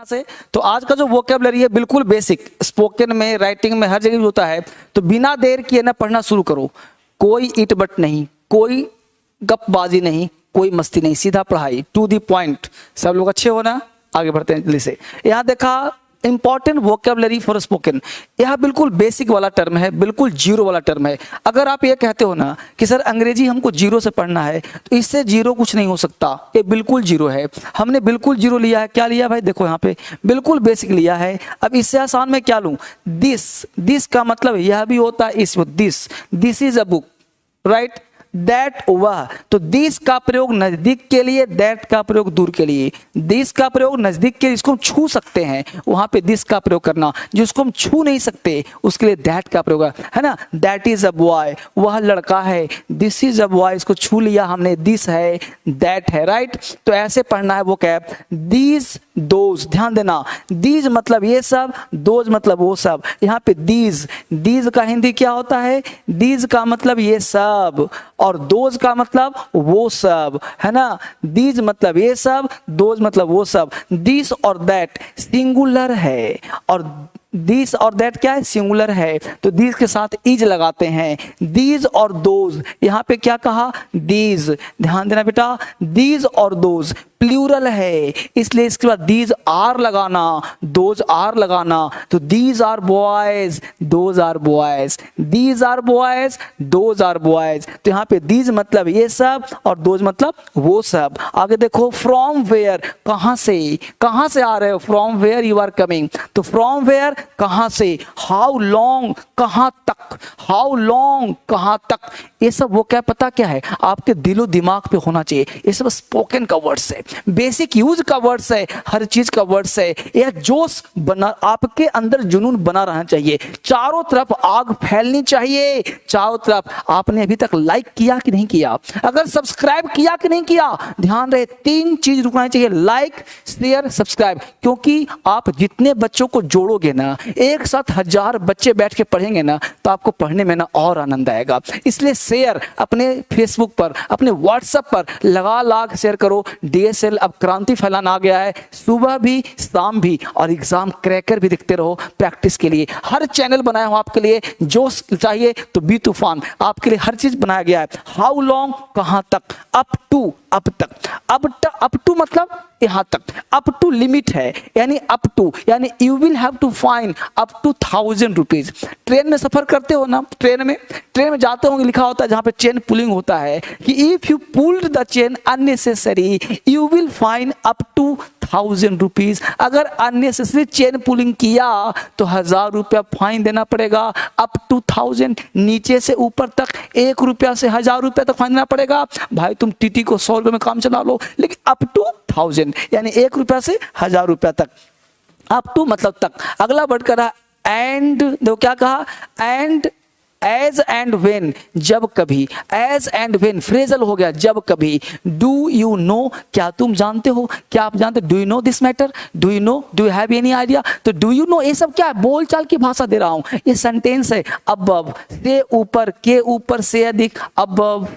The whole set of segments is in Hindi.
से। तो आज का जो वोकेबलरी है बिल्कुल बेसिक, स्पोकन में, राइटिंग में, हर जगह होता है। तो बिना देर किए ना पढ़ना शुरू करो। कोई इट बट नहीं, कोई गपबाजी नहीं, कोई मस्ती नहीं, सीधा पढ़ाई, टू दी पॉइंट। सब लोग अच्छे हो ना, आगे बढ़ते हैं जल्दी से। यहाँ देखा इंपॉर्टेंट वोकेबलरी फॉर स्पोकन, यह बिल्कुल बेसिक वाला टर्म है, बिल्कुल जीरो वाला टर्म है। अगर आप ये कहते हो ना कि सर अंग्रेजी हमको जीरो से पढ़ना है, तो इससे जीरो कुछ नहीं हो सकता, ये बिल्कुल जीरो है। हमने बिल्कुल जीरो लिया है। क्या लिया भाई, देखो यहाँ पे बिल्कुल बेसिक लिया है। अब इससे आसान मैं क्या लूँ, दिस का मतलब यह भी होता है, इस this is a book, right. That वह, तो दिस का प्रयोग नजदीक के लिए, दैट का प्रयोग दूर के लिए। दिस का प्रयोग नजदीक के लिए, इसको हम छू सकते हैं, वहां पे दिस का प्रयोग करना। जिसको हम छू नहीं सकते उसके लिए दैट का प्रयोग है ना। दैट इज अ बॉय, वह लड़का है। दिस इज अ बॉय, इसको छू लिया हमने, दिस है, दैट है, राइट। तो ऐसे पढ़ना है वो कैप। दीज दोज, ध्यान देना, दीज मतलब ये सब, दोज मतलब वो सब। यहाँ पे दीज का हिंदी क्या होता है, दीज का मतलब ये सब, और दोज का मतलब वो सब, है ना। दीज मतलब ये सब, दोज मतलब वो सब। दिस और दैट सिंगुलर है, और दिस और दैट क्या है, सिंगुलर है। तो दिस के साथ इज लगाते हैं। दीज और दोज, यहाँ पे क्या कहा, दीज, ध्यान देना बेटा, दीज और दोज प्लूरल है, इसलिए इसके बाद दीज आर लगाना, दोज आर लगाना। तो these are boys, those are boys, these are boys, those are boys. तो यहाँ पे दीज मतलब ये सब, और दोज मतलब वो सब। आगे देखो, फ्रॉम वेयर, कहां से आ रहे हो, from where you are coming. तो फ्रॉम वेयर कहां से, हाउ लॉन्ग कहां तक, हाउ लॉन्ग कहां तक। ये सब वो क्या पता क्या है, आपके दिलो दिमाग पे होना चाहिए। ये सब स्पोकन का वर्ड्स है, बेसिक यूज का वर्ड्स है, हर चीज का वर्ड्स है। यह जोश बना, आपके अंदर जुनून बना रहना चाहिए, चारों तरफ आग फैलनी चाहिए, चारों तरफ। आपने अभी तक लाइक किया कि नहीं किया, अगर सब्सक्राइब किया कि नहीं किया, ध्यान रहे 3 चीज रुकना चाहिए, लाइक, शेयर, सब्सक्राइब। क्योंकि आप जितने बच्चों को जोड़ोगे ना, एक साथ 1000 बच्चे बैठ के पढ़ेंगे ना, तो आपको पढ़ने में ना और आनंद आएगा। इसलिए शेयर अपने फेसबुक पर, अपने व्हाट्सएप पर लगा शेयर करो। DSL अब क्रांति फैलाना आ गया है, सुबह भी शाम भी, और एग्जाम क्रैकर भी देखते रहो प्रैक्टिस के लिए। हर चैनल बनाया हूं आपके लिए, जो चाहिए तो बी तूफान, आपके लिए हर चीज बनाया गया है। हाउ लॉन्ग कहां तक, अप टू अब तक, अप टू मतलब यहां तक, अप टू लिमिट है, यानी अप टू, यानी you will have to fine up to 1000 rupees. Train में सफर करते हो ना, ट्रेन में जाते होंगे, लिखा होता है जहां पे चेन पुलिंग होता है कि if you pulled the chain unnecessary you will fine up to 1000 rupees. अगर अननेसेसरी चेन पुलिंग किया तो 1000 रुपया फाइन देना पड़ेगा। अप टू 1000, नीचे से ऊपर तक 1 रुपया से 1000 रुपया तक फाइन देना पड़ेगा। भाई तुम टीटी को 100 रुपये में काम चला लो, लेकिन अप टू 1000 यानी 1 रुपया से 1000 रुपया तक, अप टू मतलब तक। अगला वर्ड करा एंड, देखो क्या कहा, एंड एज एंड वेन, जब कभी, एज एंड वेन फ्रेजल हो गया, जब कभी। डू यू नो, क्या तुम जानते हो, क्या आप जानते, do you know this matter, do you know, do you have any idea. तो डू यू नो ये सब क्या है, बोलचाल की भाषा दे रहा हूं, ये सेंटेंस है। अबव से ऊपर, के ऊपर से अधिक, अबव,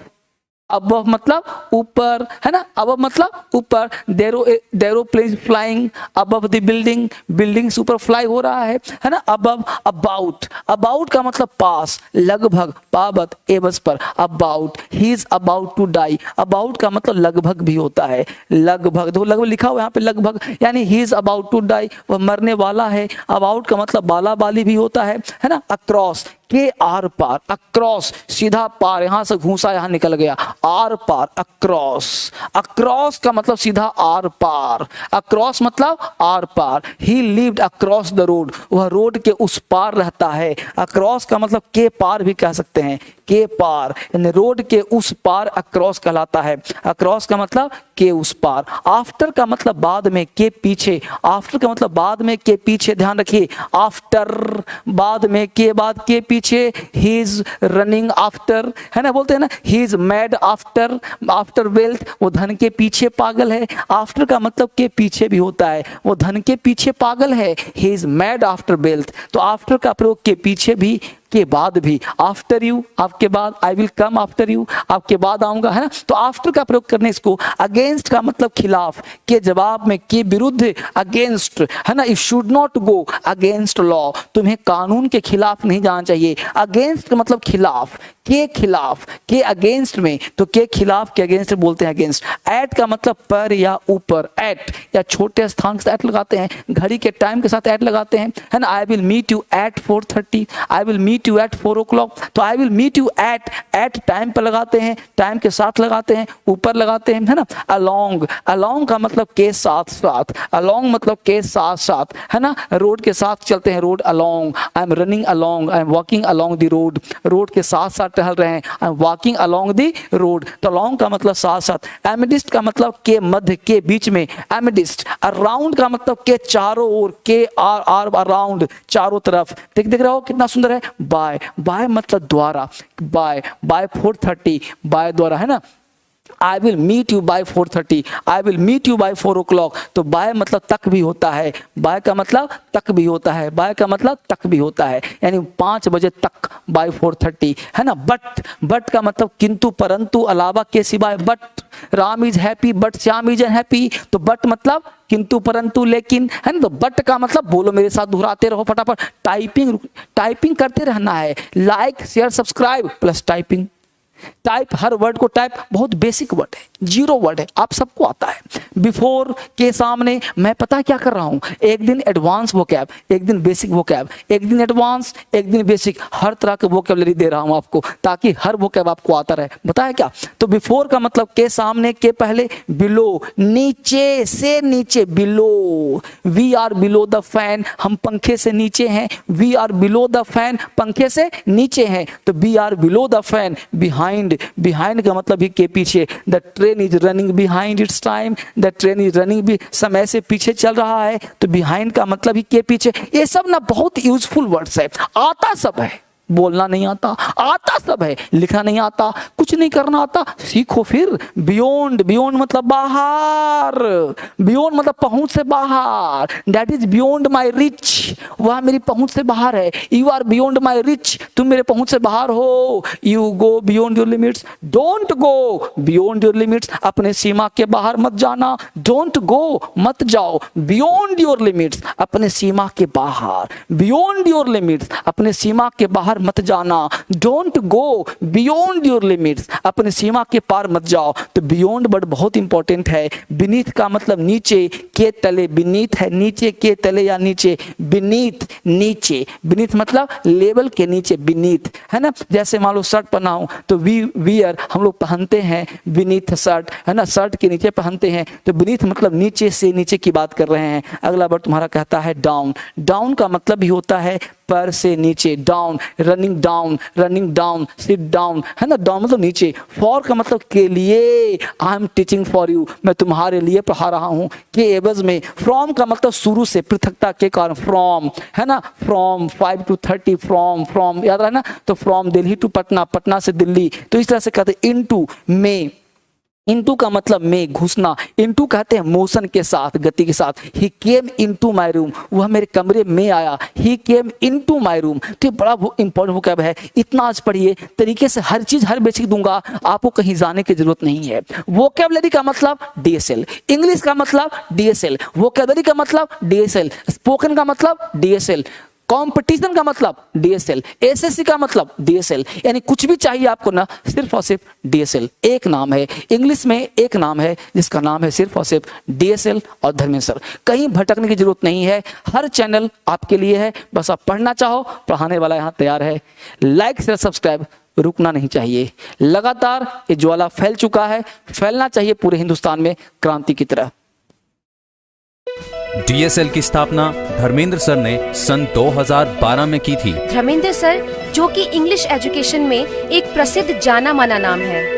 अबव मतलब ऊपर, है ना, अबव मतलब ऊपर। The aeroplane flying above the building, building से ऊपर फ्लाई हो रहा है ना। अबव, अबाउट, अबाउट का मतलब पास, लगभग, पाबत एवज पर, about. He is about to die, about का मतलब लगभग भी होता है, लगभग, देखो लगभग लिखा हुआ यहाँ पे, लगभग, यानी he is about to die, वह मरने वाला है। अबाउट का मतलब बाला बाली भी होता है ना। अक्रॉस, के आर पार, अक्रॉस सीधा पार, यहां से घूसा यहां निकल गया, आर पार, अक्रॉस। अक्रॉस का मतलब सीधा आर पार, अक्रॉस मतलब आर पार। He lived across the road, वह रोड के उस पार रहता है। अक्रॉस का मतलब के पार भी कह सकते हैं, के पार, यानी रोड के उस पार अक्रॉस कहलाता है। अक्रॉस का मतलब के उस पार। आफ्टर का मतलब बाद में, के पीछे, आफ्टर का मतलब बाद में, के पीछे, ध्यान रखिए। आफ्टर बाद में, के बाद, के पीछे। ही इज रनिंग आफ्टर, है ना, बोलते हैं ना, he is mad after, after wealth, वो धन के पीछे पागल है। आफ्टर का मतलब के पीछे भी होता है, वो धन के पीछे पागल है। He is mad after wealth, तो आफ्टर का प्रयोग के पीछे भी आपके बाद भी, आफ्टर यू, आपके बाद, I will come after you, आपके बाद आऊंगा, है ना। तो आफ्टर का प्रयोग करने इसको। अगेंस्ट का मतलब खिलाफ, के जवाब में, के विरुद्ध, अगेंस्ट, है ना। You should not go against law, तुम्हें कानून के खिलाफ नहीं जाना चाहिए। अगेंस्ट का मतलब खिलाफ, के खिलाफ, के अगेंस्ट में, तो के खिलाफ, के अगेंस्ट बोलते हैं अगेंस्ट। एट का मतलब पर या ऊपर, एट या छोटे स्थान के साथ एट लगाते हैं, घड़ी के टाइम के साथ एट लगाते हैं, है ना। I will meet you at 4:30, I will meet you at 4 o'clock, तो I will meet you at time पर लगाते हैं, टाइम के साथ लगाते हैं, ऊपर लगाते हैं, है ना। अलोंग, अलोंग का मतलब के साथ साथ, अलोंग मतलब के साथ साथ, है ना। रोड के साथ चलते हैं, road along, I am running along, I am walking along the road, road के साथ साथ टहल रहे हैं, I am walking along the road, तो अलोंग का मतलब साथ साथ। एमिडिस्ट का मतलब के मध्य, के बीच में, एमिडिस्ट। अराउंड का मतलब के चारों ओर, के आर अराउंड, चारों तरफ। देख रहे हो कितना सुंदर है। बाय, बाय मतलब द्वारा, बाय 4:30, बाय द्वारा, है ना। I will meet you by 4:30, I will meet you by 4 o'clock, तो बाय मतलब तक भी होता है, बाय का मतलब तक भी होता है, बाय का मतलब तक भी होता है, यानी 5 बजे तक, by 4:30, है ना। बट का मतलब किंतु, परंतु, अलावा, के सिवाय। But Ram is happy, but Shyam is unhappy, तो बट मतलब किंतु, परंतु, लेकिन, है ना। तो बट का मतलब, बोलो मेरे साथ, दोहराते रहो फटाफट, टाइपिंग करते रहना है। Like share subscribe plus typing. Type, हर वर्ड को टाइप, बहुत बेसिक वर्ड है, 0 वर्ड है, आप सबको आता है। बिफोर के सामने, मैं पता क्या कर रहा हूं, एक दिन एडवांस वोकैब, एक दिन बेसिक वोकैब, एक दिन एडवांस, एक दिन बेसिक, हर तरह के वोकैबुलरी दे रहा हूं आपको, ताकि हर वोकैब आपको आता रहे। बताया क्या। तो बिफोर का मतलब के सामने, के पहले, बिलो नीचे से, नीचे, below. We are below the fan, हम पंखे से नीचे हैं। We are below the fan, पंखे से नीचे हैं, तो we are below the fan. Behind का मतलब भी के पीछे। The train is running behind its time, the train is running भी, समय से पीछे चल रहा है, तो बिहाइंड का मतलब ही के पीछे। ये सब ना बहुत यूजफुल वर्ड्स है, आता सब है, बोलना नहीं आता सब है, लिखना नहीं आता, कुछ नहीं करना आता, सीखो फिर। बियॉन्ड, बियॉन्ड मतलब बाहर, बियॉन्ड मतलब पहुंच से बाहर। That is beyond my reach, वह मेरी पहुंच से बाहर है। You are beyond my reach, तुम मेरे पहुंच से बाहर हो। You go beyond your limits, don't go beyond your limits, अपने सीमा के बाहर मत जाना। डोंट गो मत जाओ, बियॉन्ड योर लिमिट्स, अपने सीमा के बाहर। बियॉन्ड योर लिमिट्स, अपने सीमा के बाहर मत जाना। Don't go beyond your limits, अपने सीमा के पार मत जाओ। तो बियॉन्ड वर्ड बहुत इंपॉर्टेंट है। बीनीथ का मतलब नीचे, के तले, बीनीथ है नीचे, के तले या नीचे, बीनीथ नीचे। बीनीथ मतलब लेवल के नीचे, बीनीथ, है ना। जैसे मान लो शर्ट पहना हूं, तो वियर हम लोग पहनते हैं बीनीथ शर्ट, है ना, शर्ट के नीचे पहनते हैं, तो बीनीथ मतलब नीचे से, नीचे की बात कर रहे हैं। अगला वर्ड तुम्हारा कहता है डाउन। डाउन का मतलब भी होता है पर से नीचे, down, running down, sit down, है ना। डाउन मतलब नीचे। फॉर का मतलब के लिए, I am teaching for you, मैं तुम्हारे लिए पढ़ा रहा हूं, के एवज में। फ्रॉम का मतलब शुरू से, पृथकता के कारण, फ्रॉम, है ना। फ्रॉम 5 to 30, फ्रॉम याद रहा ना। तो फ्रॉम दिल्ली टू पटना, पटना से दिल्ली, तो इस तरह से कहते हैं। इनटू में, इनटू का मतलब में, घुसना। इनटू कहते हैं मोशन के साथ, गति के साथ। ही केम इनटू माय रूम, वह मेरे कमरे में आया। ही केम इनटू माय रूम, तो ये बड़ा इंपॉर्टेंट वोकैब है। इतना आज पढ़िए, तरीके से हर चीज, हर बेसिक दूंगा, आपको कहीं जाने की जरूरत नहीं है। वोकैबुलरी का मतलब DSL, इंग्लिश का मतलब DSL, वोकैबुलरी का मतलब DSL, स्पोकन का मतलब DSL, कंपटीशन का मतलब DSL, SSC का मतलब DSL, यानी कुछ भी चाहिए आपको ना, सिर्फ और सिर्फ DSL। एक नाम है इंग्लिश में, एक नाम है जिसका नाम है सिर्फ और सिर्फ DSL और धर्मेंद्र सर। कहीं भटकने की जरूरत नहीं है, हर चैनल आपके लिए है, बस आप पढ़ना चाहो, पढ़ाने वाला यहाँ तैयार है। लाइक शेयर सब्सक्राइब, रुकना नहीं चाहिए। लगातार ये ज्वाला फैल चुका है, फैलना चाहिए पूरे हिंदुस्तान में क्रांति की तरह। DSL की स्थापना धर्मेंद्र सर ने सन 2012 में की थी। धर्मेंद्र सर, जो कि इंग्लिश एजुकेशन में एक प्रसिद्ध जाना माना नाम है।